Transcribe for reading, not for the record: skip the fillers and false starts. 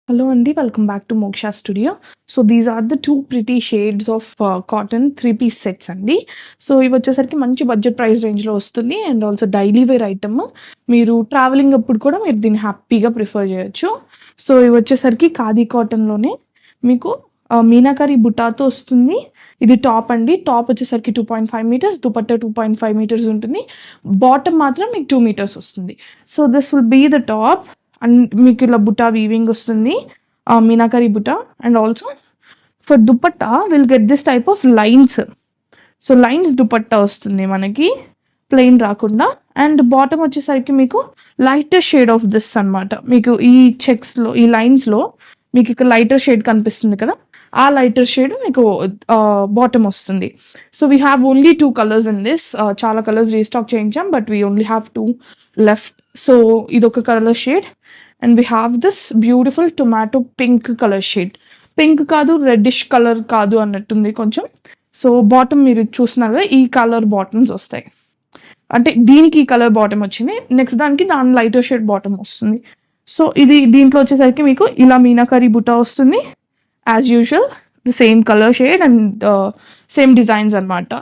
Hello Andy, welcome back to Moksha Studio. So these are the two pretty shades of cotton 3-piece sets అండి. So ఇవి వచ్చేసరికి మంచి budget price రేంజ్లో వస్తుంది and also daily wear item. మీరు travelling అప్పుడు కూడా మీరు దీన్ని హ్యాపీగా ప్రిఫర్ చేయొచ్చు. సో ఇవి వచ్చేసరికి ఖాదీ కాటన్లోనే మీకు మీనాకరి బుటాతో వస్తుంది. ఇది టాప్ అండి. టాప్ వచ్చేసరికి 2.5 మీటర్స్, దుపట్టా 2.5 మీటర్స్ ఉంటుంది. బాటమ్ మాత్రం మీకు 2 మీటర్స్ వస్తుంది. So this will be the top and మీకు ఇలా బుటా వీవింగ్ వస్తుంది, meenakari buta. And also for dupatta will get this type of lines. So lines dupatta వస్తుంది మనకి, ప్లెయిన్ రాకుండా. అండ్ బాటమ్ వచ్చేసరికి మీకు లైటర్ షేడ్ ఆఫ్ దిస్ అనమాట. మీకు ఈ చెక్స్లో, ఈ లైన్స్లో మీకు ఇక్కడ లైటర్ షేడ్ కనిపిస్తుంది కదా, ఆ లైటర్ షేడ్ మీకు బాటమ్ వస్తుంది. So we have only 2 colours in this. చాలా కలర్స్ రీస్టాక్ చేయించాం, but we only have 2 left. So ఇదొక colour shade and we have this beautiful tomato pink colour shade. Pink కాదు, reddish colour కాదు అన్నట్టుంది కొంచెం. So bottom మీరు చూస్తున్నారు కదా, ఈ కలర్ బాటమ్స్ వస్తాయి. అంటే దీనికి ఈ కలర్ బాటమ్ వచ్చింది, నెక్స్ట్ దానికి దాని లైటర్ షేడ్ బాటమ్ వస్తుంది. సో ఇది దీంట్లో వచ్చేసరికి మీకు ఇలా మీనాకరి బుటా వస్తుంది as usual, the same colour shade and same designs అనమాట.